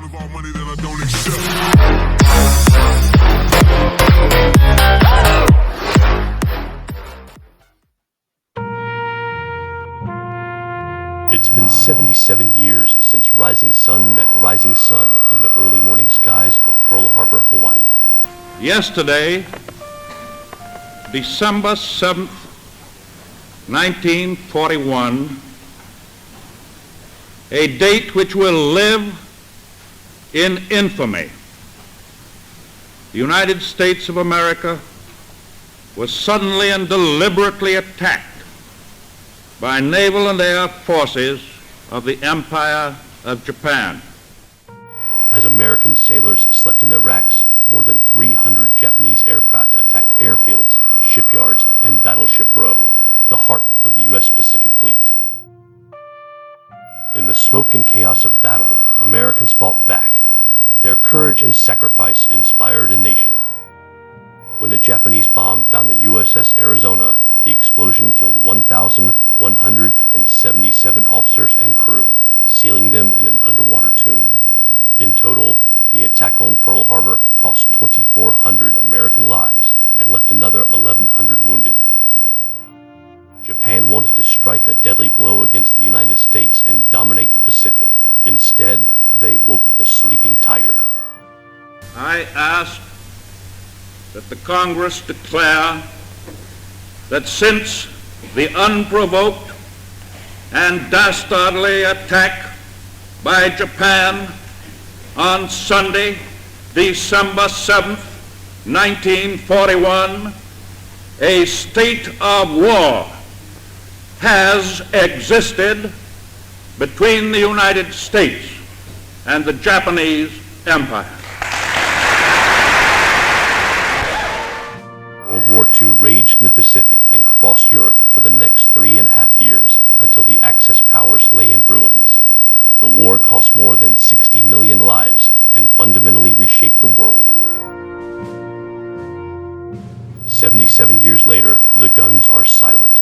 don't involve money that I don't accept. It's been 77 years since Rising Sun met Rising Sun in the early morning skies of Pearl Harbor, Hawaii. Yesterday, December 7th, 1941, a date which will live in infamy. The United States of America was suddenly and deliberately attacked by naval and air forces of the Empire of Japan. As American sailors slept in their racks, more than 300 Japanese aircraft attacked airfields, shipyards, and Battleship Row, the heart of the U.S. Pacific Fleet. In the smoke and chaos of battle, Americans fought back. Their courage and sacrifice inspired a nation. When a Japanese bomb found the USS Arizona, the explosion killed 1,177 officers and crew, sealing them in an underwater tomb. In total, the attack on Pearl Harbor cost 2,400 American lives and left another 1,100 wounded. Japan wanted to strike a deadly blow against the United States and dominate the Pacific. Instead, they woke the sleeping tiger. I ask that the Congress declare that since the unprovoked and dastardly attack by Japan on Sunday, December 7th, 1941, a state of war has existed between the United States and the Japanese Empire. World War II raged in the Pacific and crossed Europe for the next 3.5 years until the Axis powers lay in ruins. The war cost more than 60 million lives and fundamentally reshaped the world. 77 years later, the guns are silent.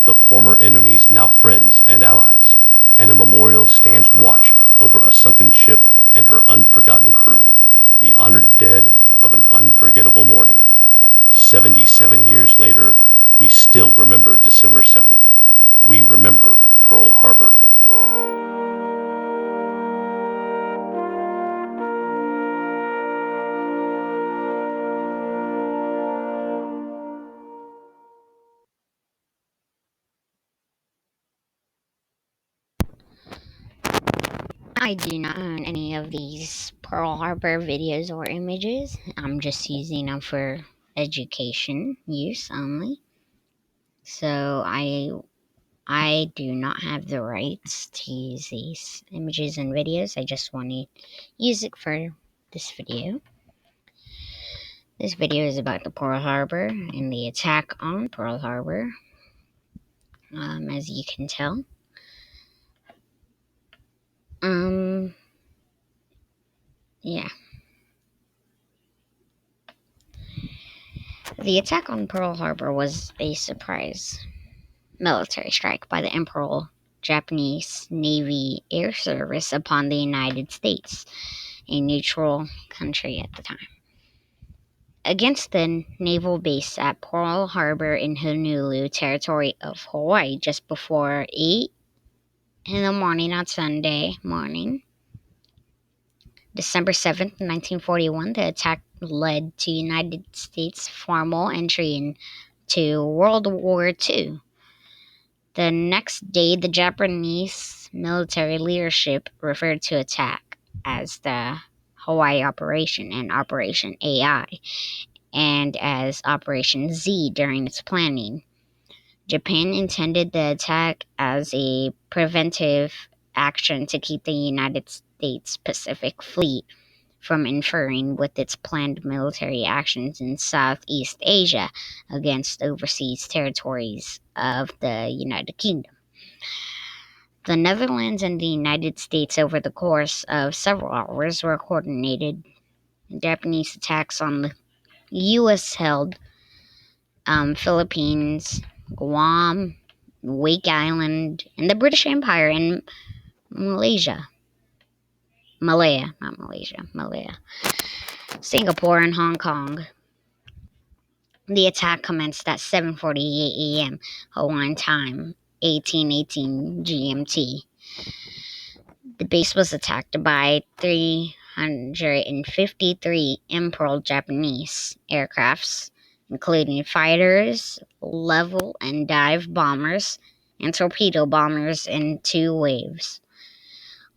The former enemies now friends and allies, and a memorial stands watch over a sunken ship and her unforgotten crew, the honored dead of an unforgettable morning. 77 years later, we still remember December 7th. We remember Pearl Harbor. I do not own any of these Pearl Harbor videos or images. I'm just using them for education use only. So I do not have the rights to use these images and videos. I just want to use it for this video. This video is about the Pearl Harbor and the attack on Pearl Harbor, as you can tell. Yeah. The attack on Pearl Harbor was a surprise military strike by the Imperial Japanese Navy Air Service upon the United States, a neutral country at the time, against the naval base at Pearl Harbor in Honolulu, territory of Hawaii, just before 8 in the morning on Sunday morning, December 7th, 1941. The attack led to United States' formal entry into World War II. The next day, the Japanese military leadership referred to attack as the Hawaii Operation and Operation AI, and as Operation Z during its planning. Japan intended the attack as a preventive action to keep the United States Pacific Fleet from interfering with its planned military actions in Southeast Asia against overseas territories of the United Kingdom. The Netherlands and the United States, over the course of several hours, were coordinated Japanese attacks on the U.S.-held Philippines, Guam, Wake Island, and the British Empire and Malaysia. Malaya, not Malaysia, Malaya, Singapore, and Hong Kong. The attack commenced at 7:48 a.m. Hawaiian time, 1818 GMT. The base was attacked by 353 Imperial Japanese aircrafts, including fighters, level and dive bombers, and torpedo bombers in 2 waves.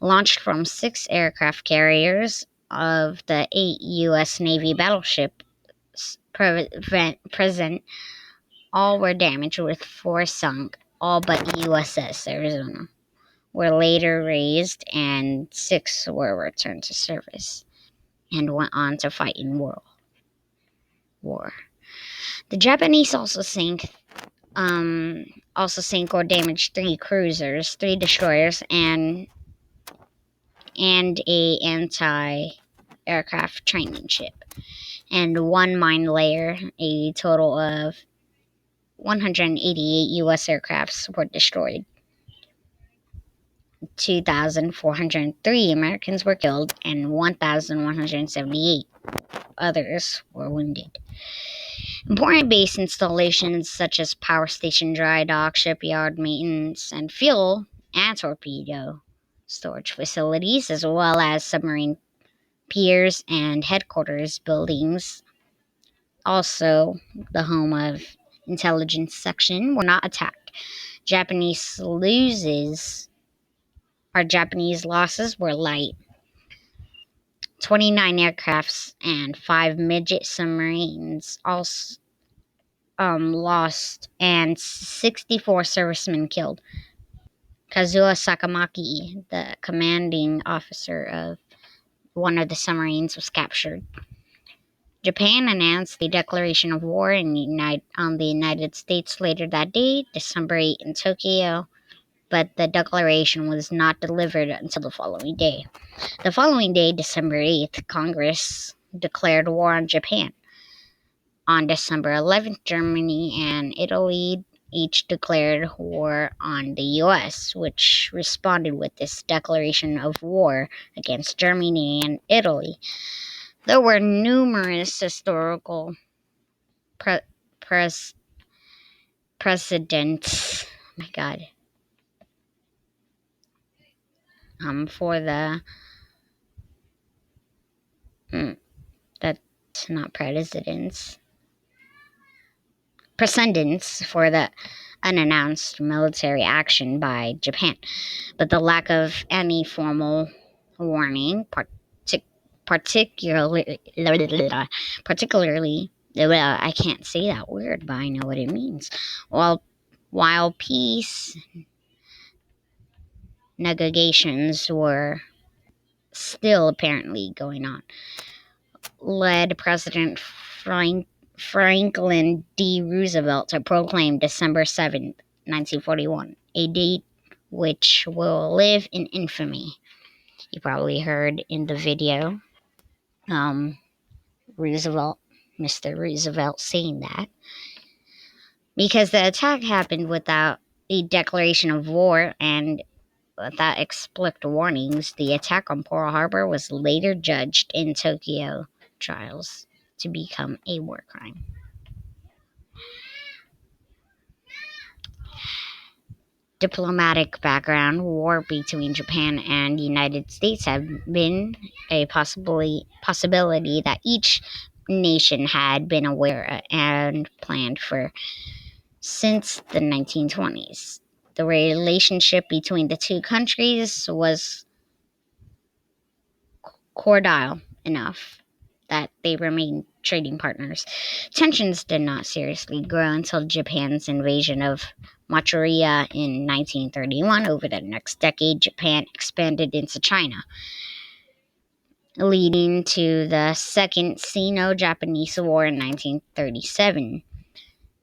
Launched from 6 aircraft carriers of the 8 U.S. Navy battleships present, all were damaged with 4 sunk, all but USS Arizona were later raised and 6 were returned to service and went on to fight in World War. The Japanese also sank or damaged 3 cruisers, 3 destroyers, and a anti-aircraft training ship, and 1 mine layer. A total of 188 U.S. aircrafts were destroyed. 2,403 Americans were killed, and 1,178 others were wounded. Important base installations such as power station, dry dock, shipyard, maintenance, and fuel and torpedo storage facilities, as well as submarine piers and headquarters buildings, also the home of intelligence section, were not attacked. Japanese losses were light. 29 aircrafts and 5 midget submarines also lost, and 64 servicemen killed. Kazuo Sakamaki, the commanding officer of one of the submarines, was captured. Japan announced the declaration of war on the United States later that day, December 8, in Tokyo, but the declaration was not delivered until the following day. The following day, December 8th, Congress declared war on Japan. On December 11th, Germany and Italy each declared war on the U.S., which responded with this declaration of war against Germany and Italy. There were numerous historical precedents. Oh my God. For the that's not precedents. Precedents for the unannounced military action by Japan, but the lack of any formal warning, particularly, I can't say that word, but I know what it means. While peace negotiations were still apparently going on, led President Franklin D. Roosevelt to proclaim December 7th, 1941, a date which will live in infamy. You probably heard in the video Mr. Roosevelt saying that. Because the attack happened without a declaration of war and without explicit warnings, the attack on Pearl Harbor was later judged in Tokyo trials to become a war crime. Diplomatic background: war between Japan and the United States have been a possibility that each nation had been aware and planned for since the 1920s. The relationship between the two countries was cordial enough that they remained trading partners. Tensions did not seriously grow until Japan's invasion of Manchuria in 1931. Over the next decade, Japan expanded into China, leading to the Second Sino-Japanese War in 1937.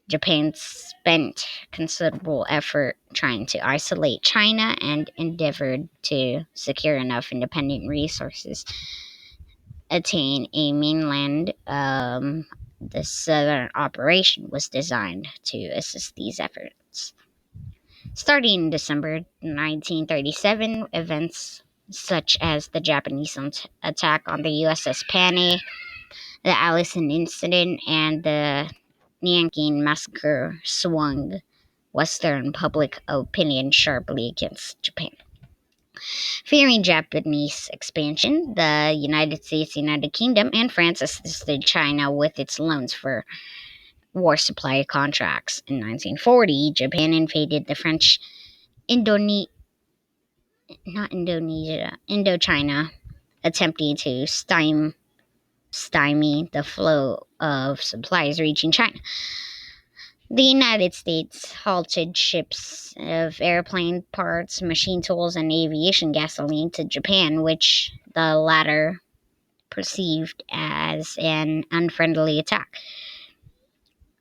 Japan spent considerable effort trying to isolate China and endeavored to secure enough independent resources attain a mainland. The Southern Operation was designed to assist these efforts. Starting in December 1937, events such as the Japanese attack on the USS Panay, the Allison incident, and the Nanking massacre, swung Western public opinion sharply against Japan. Fearing Japanese expansion, the United States, United Kingdom, and France assisted China with its loans for war supply contracts. In 1940, Japan invaded the French Indochina, attempting to stymie the flow of supplies reaching China. The United States halted ships of airplane parts, machine tools, and aviation gasoline to Japan, which the latter perceived as an unfriendly attack.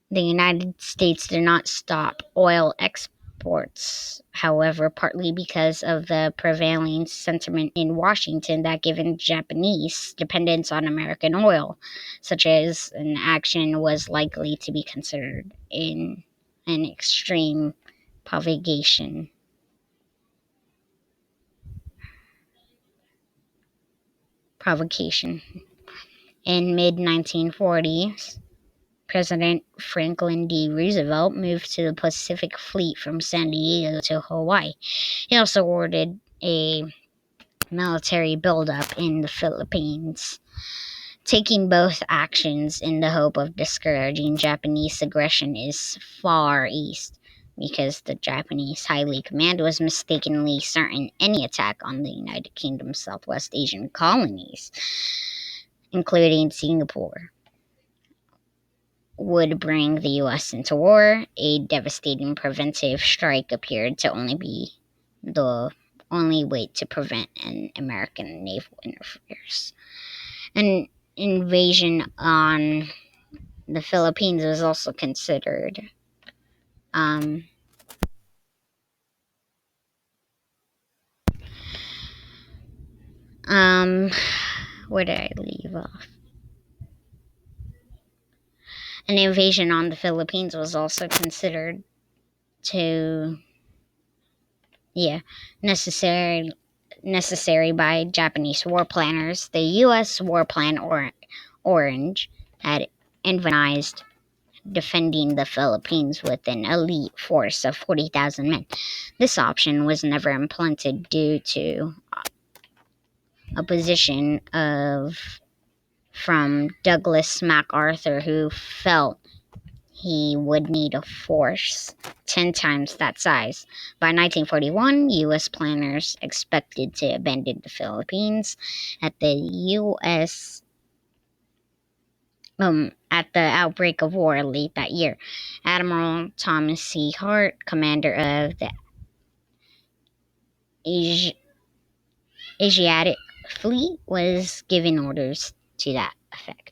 The United States did not stop oil exports, however, partly because of the prevailing sentiment in Washington that given Japanese dependence on American oil, such as an action was likely to be considered in an extreme provocation. In mid-1940s, President Franklin D. Roosevelt moved to the Pacific Fleet from San Diego to Hawaii. He also ordered a military buildup in the Philippines, taking both actions in the hope of discouraging Japanese aggression is far east, because the Japanese High League Command was mistakenly certain any attack on the United Kingdom's Southwest Asian colonies, including Singapore, would bring the U.S. into war. A devastating preventive strike appeared to only be the only way to prevent an American naval interference. An invasion on the Philippines was also considered. Where did I leave off? An invasion on the Philippines was also considered necessary by Japanese war planners. The U.S. War Plan Orange had envisioned defending the Philippines with an elite force of 40,000 men. This option was never implemented due to opposition from Douglas MacArthur, who felt he would need a force 10 times that size. By 1941, U.S. planners expected to abandon the Philippines at at the outbreak of war late that year. Admiral Thomas C. Hart, commander of the Asiatic Fleet, was given orders to that effect.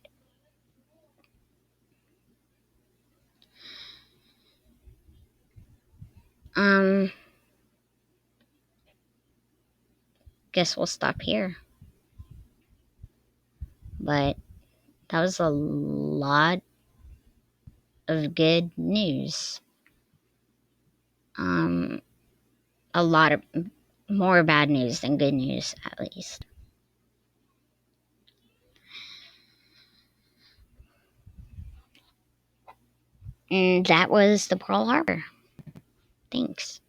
Guess we'll stop here. But that was a lot of good news. A lot of more bad news than good news, at least. And that was the Pearl Harbor. Thanks.